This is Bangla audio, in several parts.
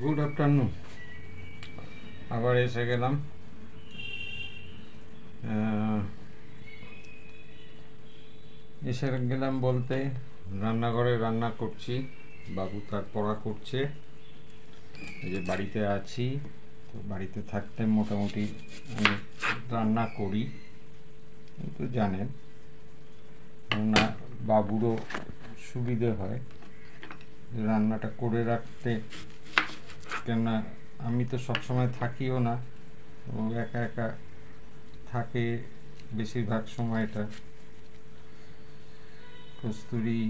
Good afternoon. আবার এসে গেলাম। বলতে রান্নাঘরে রান্না করছি, বাবু তার পড়া করছে। এই যে বাড়িতে আছি, তো বাড়িতে থাকতে মোটামুটি আমি রান্না করি, কিন্তু জানেন না, বাবুরও সুবিধে হয় রান্নাটা করে রাখতে, কেননা আমি তো সবসময় থাকিও না, ও একা একা থাকে বেশিরভাগ সময়টা। কস্তুরী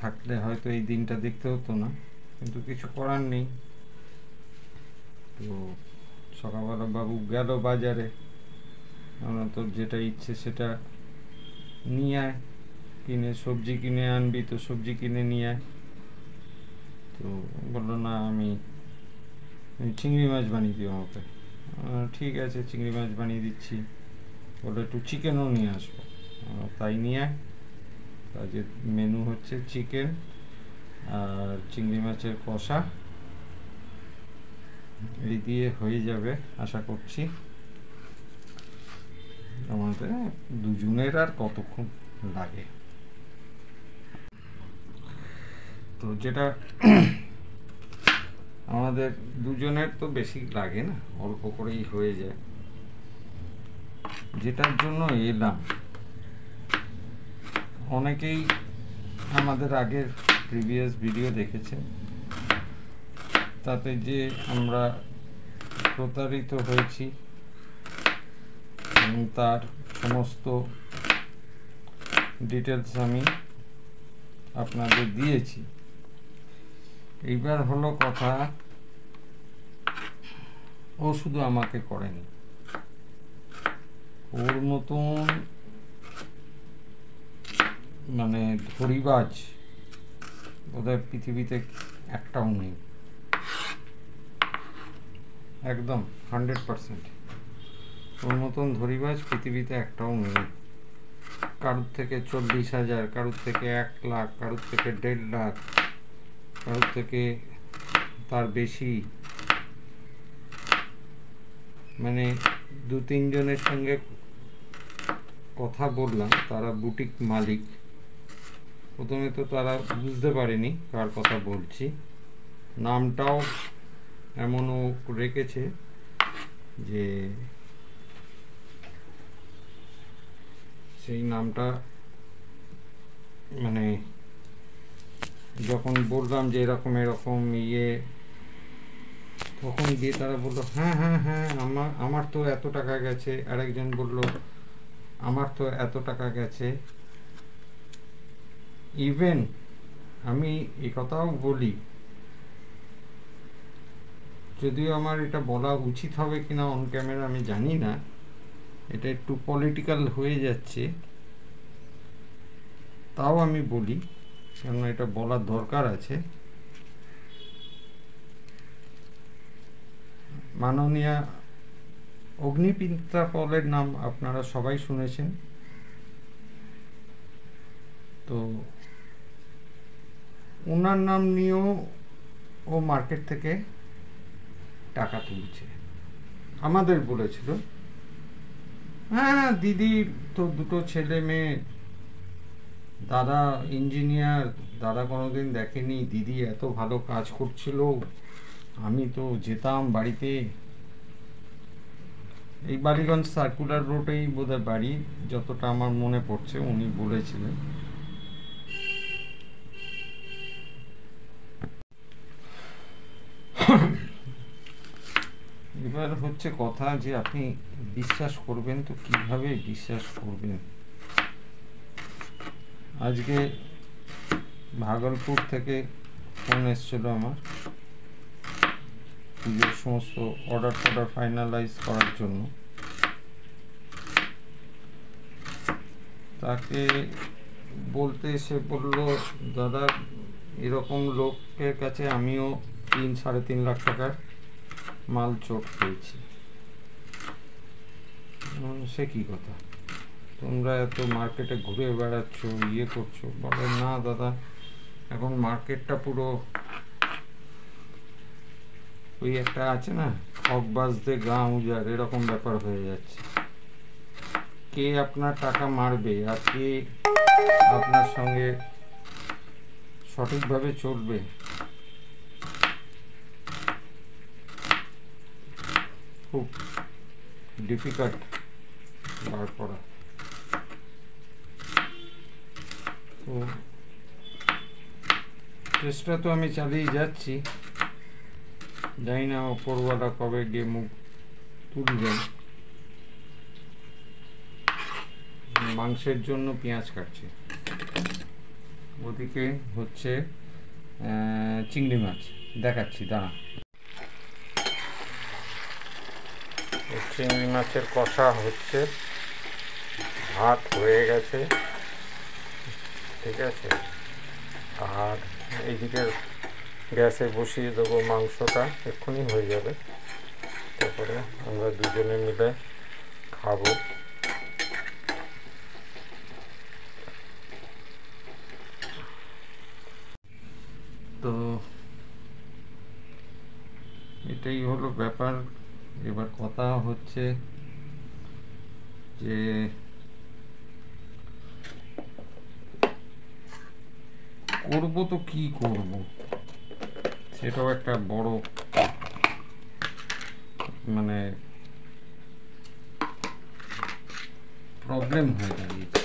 থাকলে হয়তো এই দিনটা দেখতে হতো না, কিন্তু কিছু করার নেই। তো সকালবেলা বাবু গেল বাজারে, আমরা তো যেটা ইচ্ছে সেটা নিয়ে আয়, কিনে সবজি কিনে আনবি, তো সবজি কিনে নিয়ে আয়। তো বললো না, আমি চিংড়ি মাছ বানিয়ে দিও আমাকে। ঠিক আছে, চিংড়ি মাছ বানিয়ে দিচ্ছি। বলে একটু চিকেনও নিয়ে আসবো, তাই নিয়ে আয়। আজকের মেনু হচ্ছে চিকেন আর চিংড়ি মাছের কষা, এই দিয়ে হয়ে যাবে আশা করছি। আমাদের দুজনের আর কতক্ষণ লাগে। তো যেটা আমাদের দুজনের তো বেশি লাগে না, অল্প করেই হয়ে যায়। যেটার জন্য এলাম, অনেকেই আমাদের আগের প্রিভিয়াস ভিডিও দেখেছেন, তাতে যে আমরা প্রতারিত হয়েছি এবং তার সমস্ত ডিটেলস আমি আপনাদের দিয়েছি। এইবার হলো কথা, ও শুধু আমাকে করেনি, ওর মতন মানে ধরিবাজ বোধহয় পৃথিবীতে একটাও নেই, একদম 100%। ওর মতন ধরিবাজ পৃথিবীতে একটাও নেই। কারোর থেকে 40,000, কারোর থেকে 1 লাখ, কারোর থেকে 1.5 লাখ, কারোর থেকে তার বেশি। মানে 2-3 জনের সঙ্গে কথা বললাম, তারা বুটিক মালিক। প্রথমে তো তারা বুঝতে পারেনি কার কথা বলছি, নামটাও এমনও রেখেছে যে সেই নামটা, মানে যখন বললাম যে এরকম এরকম তখন গিয়ে তারা বললো হ্যাঁ হ্যাঁ হ্যাঁ, আমার তো এত টাকা গেছে। আরেকজন বললো আমার তো এত টাকা গেছে। ইভেন আমি এই কথাও বলি, যদিও আমার এটা বলা উচিত হবে কিনা অন ক্যামেরা আমি জানি না, এটা একটু পলিটিক্যাল হয়ে যাচ্ছে, তাও আমি বলি, কেননা এটা বলার দরকার আছে। মাননীয়া অগ্নিমিত্রা পলের নাম আপনারা সবাই শুনেছেন। তো ওনার নাম নিয়েও ও মার্কেট থেকে টাকা তুলছে। আমাদের বলেছিল হ্যাঁ দিদির তো 2টো ছেলে মেয়ে, দাদা ইঞ্জিনিয়ার, দাদা কোনোদিন দেখেনি, দিদি এত ভালো কাজ করছিল, আমি তো যেতাম বাড়িতে। এই বালিগঞ্জ সার্কুলার রোডেই বোধহয় বাড়ি, যতটা আমার মনে পড়ছে উনি বলেছিলেন। এবার হচ্ছে কথা যে আপনি বিশ্বাস করবেন তো কিভাবে বিশ্বাস করবেন। আজকে ভাগলপুর থেকে ফোন এসেছিল আমার, পুজোর সমস্ত অর্ডার ফাইনালাইজ করার জন্য। তাকে বলতে এসে বলল, দাদা এরকম লোকের কাছে আমিও 3-3.5 লাখ টাকার মাল চোট পেয়েছি। সে কি কথা, তোমরা এত মার্কেটে ঘুরে বেড়াচ্ছ, করছো? বলে না দাদা, এখন মার্কেটটা পুরো ওই একটা আছে না, অকবাসদের গা উজাড়, এরকম ব্যাপার হয়ে যাচ্ছে। কে আপনার টাকা মারবে আর কে আপনার সঙ্গে সঠিকভাবে চলবে, খুব ডিফিকাল্ট বার করা। তো চেষ্টা তো আমি চালিয়ে যাচ্ছি, জানি না ওপরওয়ালা কবে গিয়ে মুখ তুলবেন। মাংসের জন্য পেঁয়াজ কাটছে, ওদিকে হচ্ছে চিংড়ি মাছ, দেখাচ্ছি দাঁড়া। চিংড়ি মাছের কষা হচ্ছে, ভাত হয়ে গেছে, ঠিক আছে। আর এইদিকে গ্যাসে বসিয়ে দেবো মাংসটা, এক্ষুনি হয়ে যাবে, তারপরে আমরা দুজনে মিলে খাবো। তো এটাই হলো ব্যাপার। এবার কথা হচ্ছে যে করব তো কি করব, সেটাও একটা বড় মানে প্রবলেম হয়ে দাঁড়িয়েছে।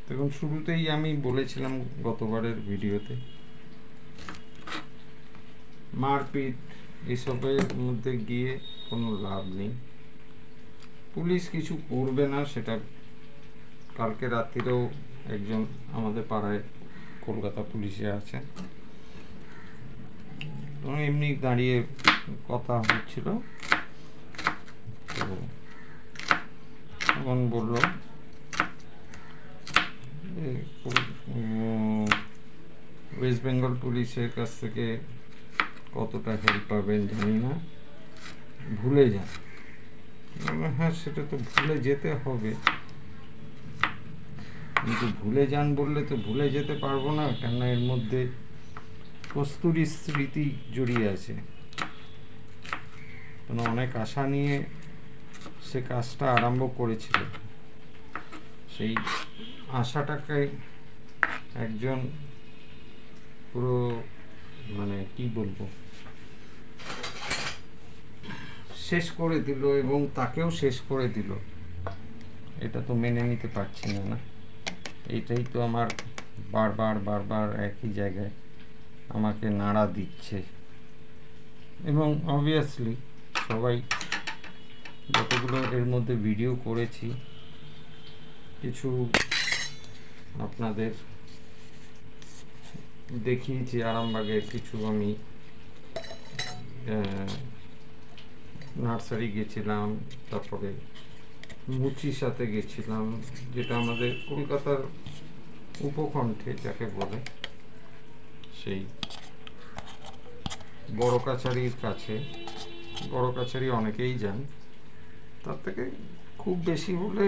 দেখুন, শুরুতেই আমি বলেছিলাম গতবারের ভিডিওতে, মারপিট এসবের মধ্যে গিয়ে কোনো লাভ নেই। পুলিশ কিছু করবে না, সেটা কালকে রাত্রিরেও একজন আমাদের পাড়ায় কলকাতা পুলিশে আছে, তো এমনি দাঁড়িয়ে কথা হচ্ছিল, তো তখন বলল ওয়েস্ট বেঙ্গল পুলিশের কাছ থেকে কতটা হেল্প পাবেন জানি না, ভুলে যান। হ্যাঁ, সেটা তো ভুলে যেতে হবে, কিন্তু ভুলে যান বললে তো ভুলে যেতে পারবো না, কেননা এর মধ্যে কস্তুরী স্মৃতি জড়িয়ে আছে। অনেক আশা নিয়ে সে কাজটা আরম্ভ করেছিল, সেই আশাটাকে একজন পুরো মানে কি বলবো শেষ করে দিল, এবং তাকেও শেষ করে দিল। এটা তো মেনে নিতে পারছি না। না, এইটাই তো আমার বারবার একই জায়গায় আমাকে নাড়া দিচ্ছে। এবং অবভিয়াসলি সবাই যতগুলো এর মধ্যে ভিডিও করেছি, কিছু আপনাদের দেখিয়েছি, আরামবাগের কিছু আমি নার্সারি গেছিলাম, তারপরে মুচির সাথে গেছিলাম, যেটা আমাদের কলকাতার উপকণ্ঠে যাকে বলে, সেই বড় কাছারির কাছে। বড় কাছারি অনেকেই যান, তার থেকে খুব বেশি হলে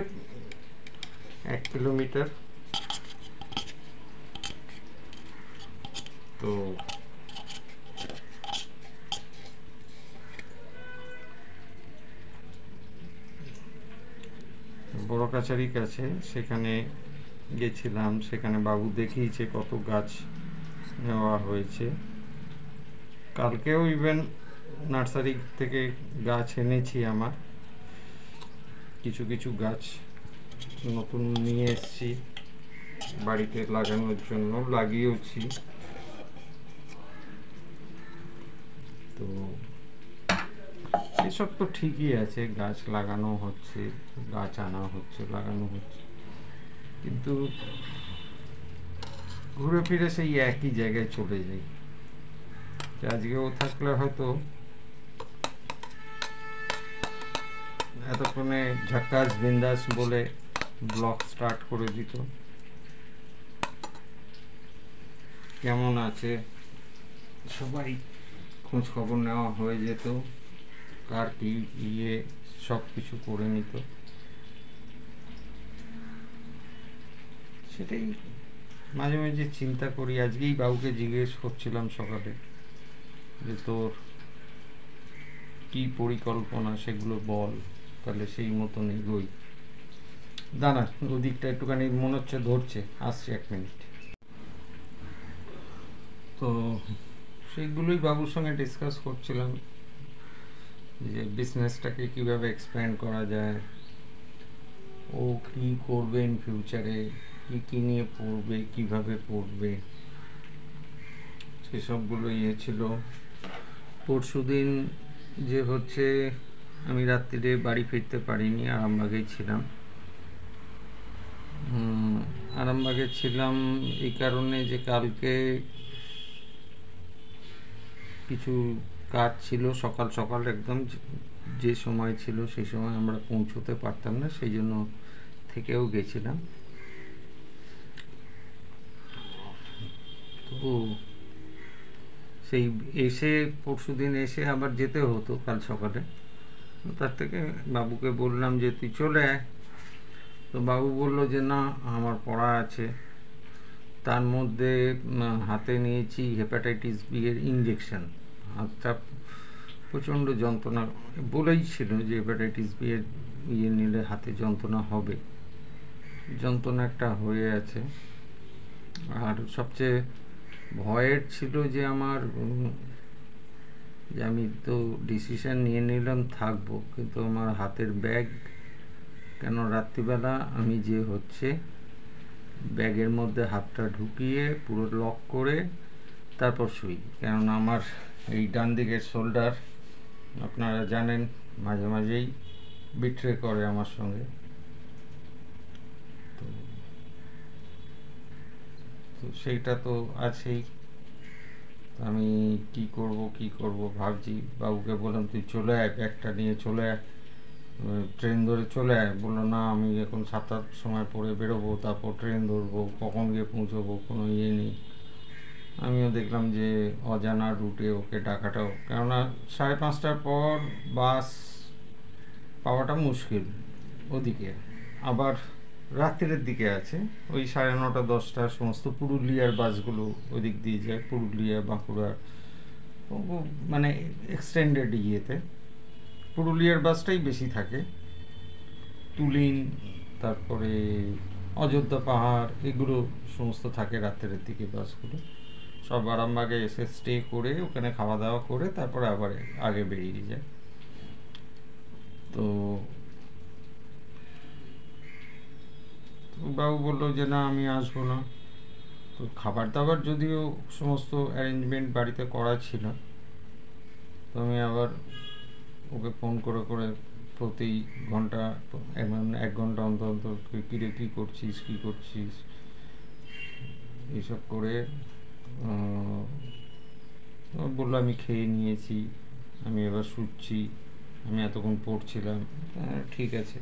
1 কিলোমিটার। তো বড় কাছারির কাছে সেখানে গেছিলাম, সেখানে বাবু দেখিয়েছে কত গাছ নেওয়া হয়েছে। কালকেও ইভেন নার্সারি থেকে গাছ এনেছি, আমার কিছু কিছু গাছ নতুন নিয়ে এসেছি বাড়িতে লাগানোর জন্য, লাগিয়েওছি। তো এসব তো ঠিকই আছে, গাছ লাগানো হচ্ছে, গাছ আনা হচ্ছে, লাগানো হচ্ছে, কিন্তু ঘুরে ফিরে সেই একই জায়গায় চলে যাই। আজকেও থাকলে হয়তো এতক্ষণে ঝাক্কাস বিন্দাস বলে ব্লগ স্টার্ট করে দিত। কেমন আছে সবাই খোঁজ খবর নেওয়া হয়ে যেত, কার কি সব কিছু করে নিত। সেটাই মাঝে মাঝে চিন্তা করি। আজকেই বাবুকে জিজ্ঞেস করছিলাম সকালে যে তোর কি পরিকল্পনা সেগুলো বল, তাহলে সেই মতন এগোই। দাঁড়া, ওদিকটা একটুখানি মনে হচ্ছে ধরছে, আসছে 1 মিনিট। তো সেইগুলোই বাবুর সঙ্গে ডিসকাস করছিলাম, যে বিজনেসটাকে কীভাবে এক্সপ্যান্ড করা যায়, ও কী করবে ইন ফিউচারে, কী নিয়ে পড়বে, কীভাবে পড়বে, সেসবগুলো ছিল। পরশুদিন যে হচ্ছে আমি রাত্রিরে বাড়ি ফিরতে পারিনি, আরামবাগেই ছিলাম। আরামবাগে ছিলাম এই কারণে যে কালকে কিছু কাজ ছিল, সকাল সকাল একদম যে সময় ছিল সেই সময় আমরা পৌঁছতে পারতাম না, সেই জন্য থেকেও গেছিলাম। তো সেই এসে পরশুদিন এসে আবার যেতে হতো কাল সকালে, তার থেকে বাবুকে বললাম যে তুই চলে আয়। তো বাবু বললো যে না, আমার পড়া আছে। তার মধ্যে হাতে নিয়েছি হেপাটাইটিস বি এর ইঞ্জেকশন। হাতটা প্রচণ্ড যন্ত্রণা, বলেই ছিল যে হেপাটাইটিস বি এর নিলে হাতে যন্ত্রণা হবে, যন্ত্রণা একটা হয়ে আছে। আর সবচেয়ে ভয়ের ছিল যে আমার যে আমি তো ডিসিশন নিয়ে নিলাম থাকবো, কিন্তু আমার হাতের ব্যাগ, কেন রাত্রিবেলা আমি যে হচ্ছে ব্যাগের মধ্যে হাতটা ঢুকিয়ে পুরো লক করে তারপর শুই, কেননা আমার এই ডান দিকের শোল্ডার আপনারা জানেন মাঝে মাঝেই বিট্রে করে আমার সঙ্গে। তো সেইটা তো আছেই। আমি কি করব ভাবছি। বাবুকে বললাম তুই চলে আয়, ব্যাগটা নিয়ে চলে আয়, ট্রেন ধরে চলে আয়। বললো না, আমি এখন 7-8 সময় পরে বেরোবো, তারপর ট্রেন ধরবো, কখন গিয়ে পৌঁছবো কোনো ইয়ে নেই। আমিও দেখলাম যে অজানা রুটে ওকে ডাকাটাও, কেননা 5:30টার পর বাস পাওয়াটা মুশকিল ওদিকে, আবার রাত্রের দিকে আছে ওই 9:30-10টা সমস্ত পুরুলিয়ার বাসগুলো ওদিক দিয়ে যায়, পুরুলিয়া বাঁকুড়া, মানে এক্সটেন্ডেড ইয়েতে পুরুলিয়ার বাসটাই বেশি থাকে। তুলিন, তারপরে অযোধ্যা পাহাড়, এগুলো সমস্ত থাকে রাত্রের দিকে বাসগুলো। সব আরামবাগে এসে স্টে করে ওখানে খাওয়া দাওয়া করে তারপরে আবার আগে বেরিয়ে যায়। তো বাবু বললো যে না, আমি আসবো না। তো খাবার দাবার যদিও সমস্ত অ্যারেঞ্জমেন্ট বাড়িতে করা ছিল, তো আমি আবার ওকে ফোন করে করে প্রতি ঘন্টা 1 ঘন্টা অন্তর অন্তর কিরে কী করছিস এইসব করে বললো আমি খেয়ে নিয়েছি, আমি এবার শুচ্ছি, আমি এতক্ষণ পড়ছিলাম। ঠিক আছে,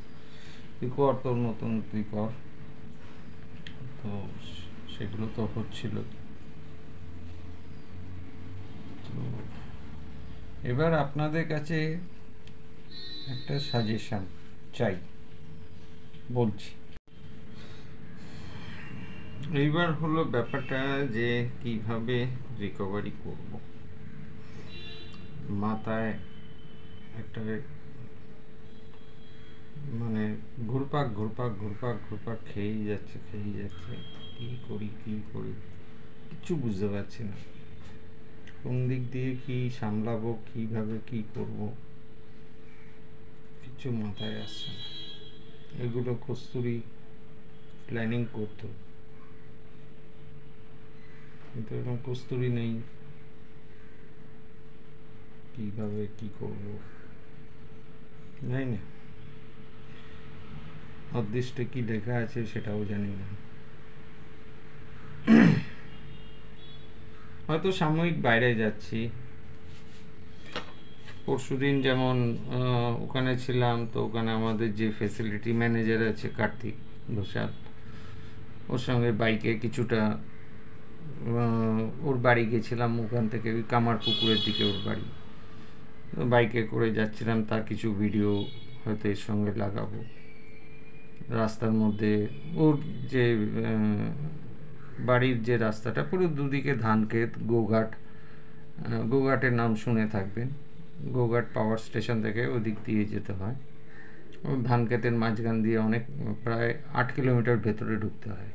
তুই কর, তোর মতন তুই কর। তো সেগুলো তো হচ্ছিল। তো এবার আপনাদের কাছে একটা সাজেশন চাই, বলছি। এইবার হলো ব্যাপারটা যে কিভাবে রিকভারি করব। মাথায় একটা মানে ঘুরপাক খেয়েই যাচ্ছে। কি করি কিচ্ছু বুঝতে পারছি না, কোন দিক দিয়ে কি সামলাবো, কিভাবে কি করব, কিছু মাথায় আসছে না। এগুলো কস্তুরী প্ল্যানিং করতো, কিন্তু এরকম কস্তুরী নেই, কিভাবে কি করব জানি না। অদৃষ্টে কি লেখা আছে সেটাও জানি না। হয়তো সাময়িক বাইরে যাচ্ছি। পরশুদিন যেমন ওখানে ছিলাম, তো ওখানে আমাদের যে ফ্যাসিলিটি ম্যানেজার আছে কার্তিক ঘোষাল, ওর সঙ্গে বাইকে কিছুটা ওর বাড়ি গেছিলাম। ওখান থেকে ওই কামারপুকুরের দিকে ওর বাড়ি, বাইকে করে যাচ্ছিলাম। তার কিছু ভিডিও হয়তো এর সঙ্গে লাগাবো। রাস্তার মধ্যে ওর যে বাড়ির যে রাস্তাটা পুরো দুদিকে ধান ক্ষেত, গোঘাট, গোঘাটের নাম শুনে থাকবেন। গোঘাট পাওয়ার স্টেশন থেকে ওদিক দিয়ে যেতে হয়, ধান ক্ষেতের মাঝখান দিয়ে অনেক প্রায় 8 কিলোমিটার ভেতরে ঢুকতে হয়।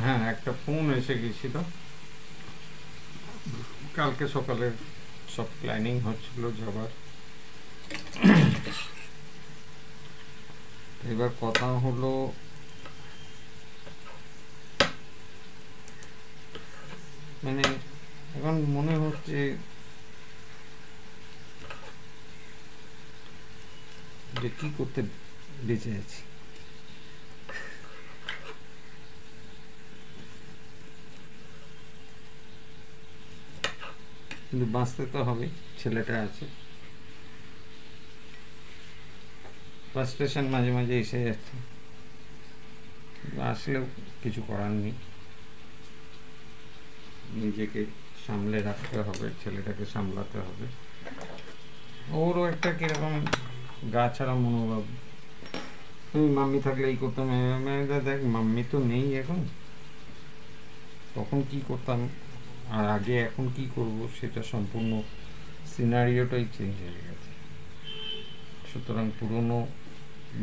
হ্যাঁ, একটা ফোন এসে গেছিল কালকে সকালে, সব প্ল্যানিং হচ্ছিল যাবার। এবার কথা হলো মানে এখন মনে হচ্ছে যে কি করতে বেঁচে আছি। কিন্তু বাঁচতে তো হবে, ছেলেটা আছে, ফ্রাস্ট্রেশন মাঝে মাঝে এসে যাচ্ছে, আসলেও কিছু করার নেই, নিজেকে সামলে রাখতে হবে, ছেলেটাকে সামলাতে হবে। ওরও একটা কিরকম গা ছাড়া মনোভাব, মাম্মি থাকলে এই করতাম, দেখ মাম্মি তো নেই এখন, তখন কি করতাম আর আগে এখন কি করব সেটা সম্পূর্ণ সিনারিওটাই চেঞ্জ হয়ে গেছে। সুতরাং পুরনো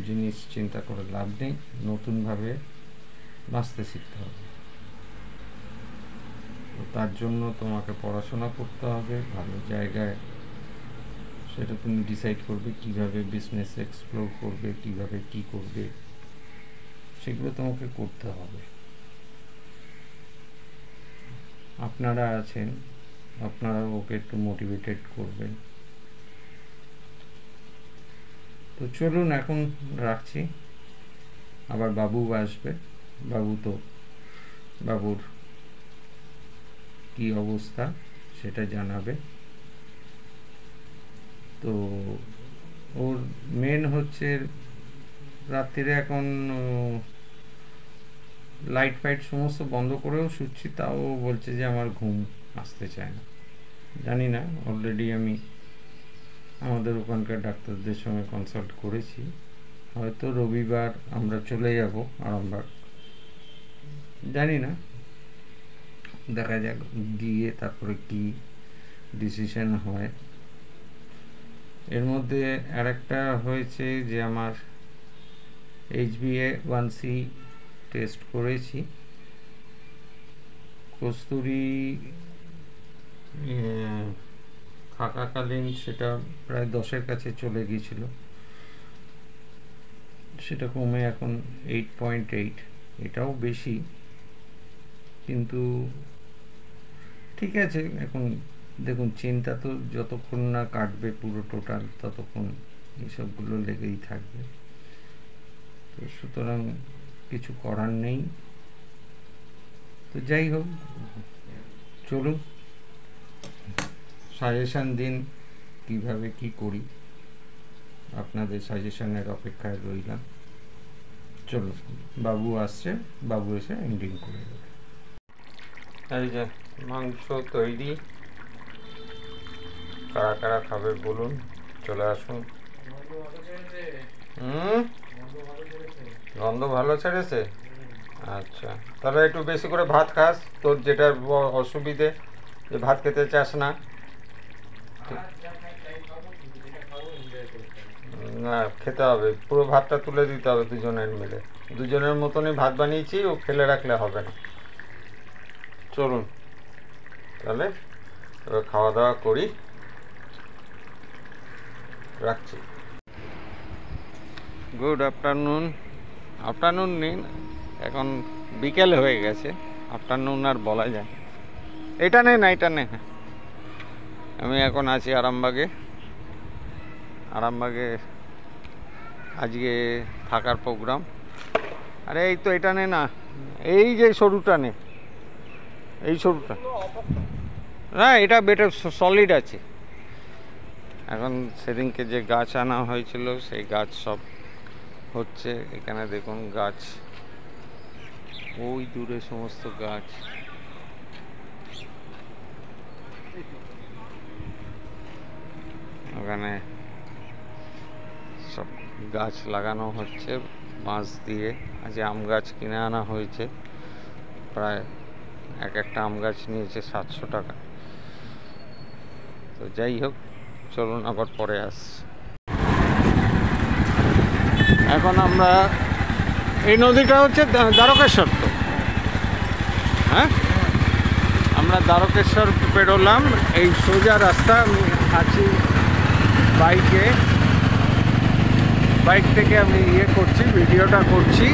জিনিস চিন্তা করে লাভ নেই, নতুনভাবে বাঁচতে শিখতে হবে। তো তার জন্য তোমাকে পড়াশোনা করতে হবে ভালো জায়গায়, সেটা তুমি ডিসাইড করবে কিভাবে বিজনেস এক্সপ্লোর করবে, কিভাবে কি করবে, সেগুলো তোমাকে করতে হবে। আপনারা আছেন, আপনারা ওকে একটু মোটিভেটেড করবেন। তো চলুন এখন রাখছি, আবার বাবু আসবে, বাবুর কি অবস্থা সেটা জানাবে। তো ওর মেন হচ্ছে রাত্রিরে এখন লাইট ফাইট সমস্ত বন্ধ করেও শুচ্ছি, তাও বলছে যে আমার ঘুম আসতে চায় না। জানি না, অলরেডি আমি আমাদের ওখানকার ডাক্তারদের সঙ্গে কনসাল্ট করেছি, হয়তো রবিবার আমরা চলে যাব আরামবাগ, জানি না, দেখা যাক গিয়ে তারপরে কি ডিসিশন হয়। এর মধ্যে আরেকটা হয়েছে যে আমার HbA1c টেস্ট করেছি, কস্তুরি থাকাকালীন সেটা প্রায় 10-এর কাছে চলে গিয়েছিল, সেটা কমে এখন 8.8, এটাও বেশি, কিন্তু ঠিক আছে। এখন দেখুন, চিন্তা তো যতক্ষণ না কাটবে পুরো টোটাল, ততক্ষণ এসবগুলো লেগেই থাকবে। তো সুতরাং কিছু করার নেই। তো যাই হোক, চলুন সাজেশান দিন কিভাবে কি করি, আপনাদের সাজেশনের অপেক্ষায় রইলাম। চলুন, বাবু আসছে, বাবু এসে এন্ডিং করে দেবে। এই যে মাংস তৈরি, কারা কারা খাবে বলুন, চলে আসুন। গন্ধ ভালো ছেড়েছে? আচ্ছা, তাহলে একটু বেশি করে ভাত খাস, তোর যেটা অসুবিধে যে ভাত খেতে চাস না। না, খেতে হবে, পুরো ভাতটা তুলে দিতে হবে দুজনের মিলে, দুজনের মতনই ভাত বানিয়েছি, ও ফেলে রাখলে হবে না। চলুন তাহলে এবার খাওয়া দাওয়া করি, রাখছি। গুড আফটারনুন নিন, এখন বিকেল হয়ে গেছে, আফটারনুন আর বলা যায়। এটা নে না, এটা নে। আমি এখন আছি আরামবাগে আজকে থাকার প্রোগ্রাম। আরে এই তো, এটা নে না, এই যে সরুটা নে, এই সরুটা না, এটা বেটার সলিড আছে। এখন সেদিনকে যে গাছ আনা হয়েছিল সেই গাছ সব হচ্ছে, এখানে দেখুন গাছ, ওই দূরে সমস্ত গাছ, ওখানে সব গাছ লাগানো হচ্ছে বাঁশ দিয়ে। আজ আম গাছ কিনে আনা হয়েছে, প্রায় এক একটা আম গাছ নিয়েছে 700 টাকা। তো যাই হোক, চলুন আবার পরে আসছি। এখন আমরা এই নদীটা হচ্ছে দ্বারকেশ্বর, তো হ্যাঁ, আমরা দ্বারকেশ্বর পেরোলাম। এই সোজা রাস্তা, আমি আছি বাইক থেকে আমি করছি, ভিডিওটা করছি।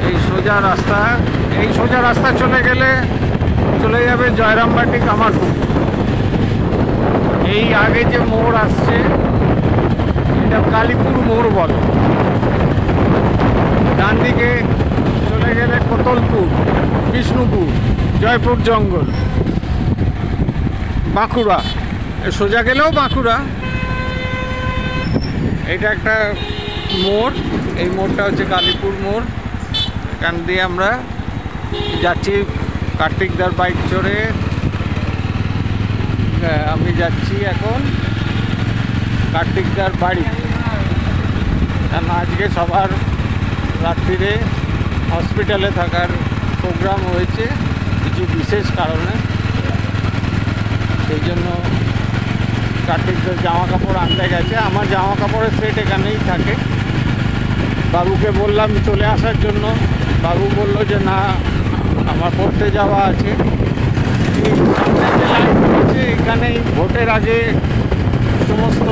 এই সোজা রাস্তা চলে যাবে জয়রামবাটি কামারপুর। এই আগে যে মোড় আসছে এটা কালীপুর মোড় বলে। ডান দিকে চলে গেলে কোতলপুর, বিষ্ণুপুর, জয়পুর জঙ্গল, বাঁকুড়া। সোজা গেলেও বাঁকুড়া। এটা একটা মোড়, এই মোড়টা হচ্ছে কালীপুর মোড়। এখান দিয়ে আমরা যাচ্ছি কার্তিকদার বাইক চড়ে। আমি যাচ্ছি এখন কার্তিকদার বাড়ি, কারণ আজকে সবার রাত্রিরে হসপিটালে থাকার প্রোগ্রাম হয়েছে কিছু বিশেষ কারণে। সেই জন্য কার্তিকদার জামা কাপড় আনতে গেছে। আমার জামা কাপড়ের সেট এখানেই থাকে। বাবুকে বললাম চলে আসার জন্য, বাবু বলল যে না, আমার পড়তে যাওয়া আছে। সামনে যে লাইন আছে এখানেই ভোটের আগে সমস্ত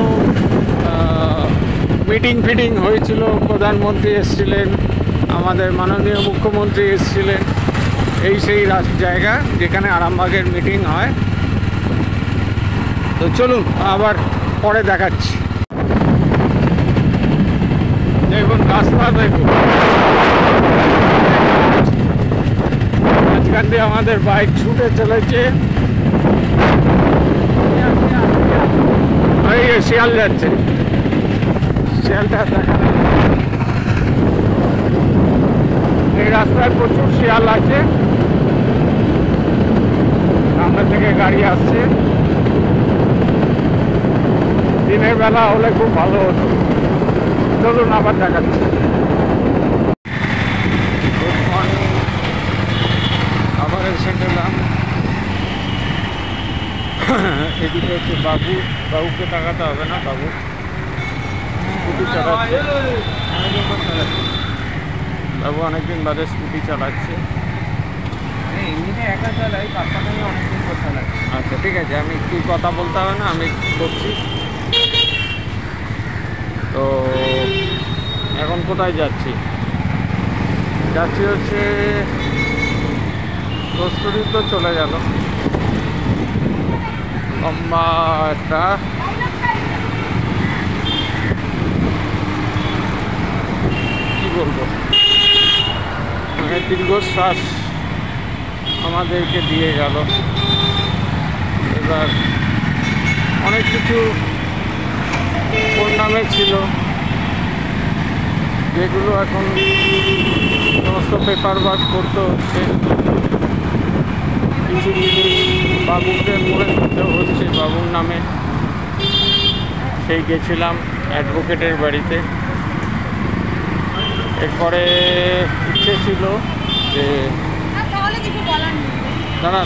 মিটিং হয়েছিল। প্রধানমন্ত্রী এসেছিলেন, আমাদের মাননীয় মুখ্যমন্ত্রী এসেছিলেন। সেই জায়গা যেখানে আরামবাগের মিটিং হয়। তো চলুন আবার পরে দেখাচ্ছি। দেখুন রাস্তা, দেখুন মাঝখান দিয়ে আমাদের বাইক ছুটে চলেছে। শিয়াল যাচ্ছে, শিয়ালটা দেখা, এই রাস্তায় প্রচুর শিয়াল আছে। সামনে থেকে গাড়ি আসছে। দিনের বেলা হলে খুব ভালো হতো। চলুন আবার দেখাচ্ছি। গুড মর্নিং, আবার এসে গেলাম। এদিকে হচ্ছে বাবুকে তাকাতে হবে না, বাবু স্কুটি চালাচ্ছে। বাবু অনেকদিন বাদে স্কুটি চালাচ্ছে। একা চালাই, অনেকদিন কথা লাগে। আচ্ছা ঠিক আছে, আমি কি কথা বলতে হবে না, আমি করছি। তো এখন কোথায় যাচ্ছি হচ্ছে কস্তুরী। তো চলে গেল লম্বা একটা কি বলবো, মানে দীর্ঘশ্বাস আমাদেরকে দিয়ে গেল। এবার অনেক কিছু ওর নামে ছিল, যেগুলো এখন সমস্ত পেপার ওয়ার্ক করতে হচ্ছে। কিছু জিনিস বাবুকে করে দিতে হচ্ছে বাবুর নামে। সেই গেছিলাম অ্যাডভোকেটের বাড়িতে। এরপরে ইচ্ছে ছিল যে দাঁড়া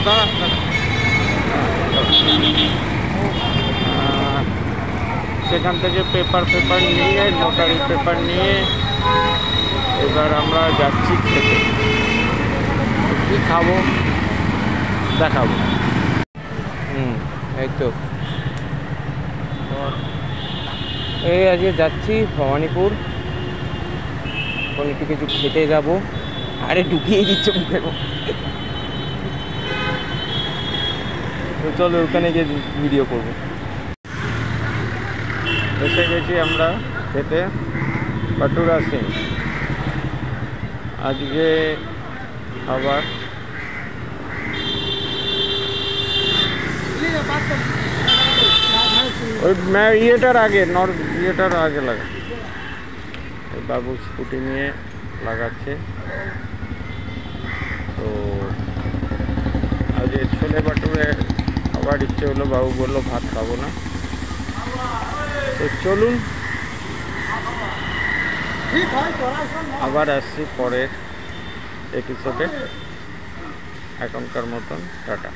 সেখান থেকে পেপার নিয়ে, নোটারি পেপার নিয়ে এবার আমরা যাচ্ছি খেতে। কী খাবো দেখাবো। এই তো এই আজকে যাচ্ছি ভবানীপুর, এখন একটু কিছু খেতে যাবো। আরে ঢুকিয়ে দিচ্ছে মুখে। তো চলো ওখানে গিয়ে ভিডিও করবো। এসে গেছি আমরা খেতে বাটুরা সিং। আজকে আবার ওই ইয়েটার আগে লাগা। বাবু স্কুটি নিয়ে লাগাচ্ছে। তো আজকে ছোলে বাটুরে আবার ইচ্ছে হলো, বাবু বললো ভাত খাবো না। তো চলুন আবার আসছি পরের এপিসোডে। এখনকার মতন টাটা।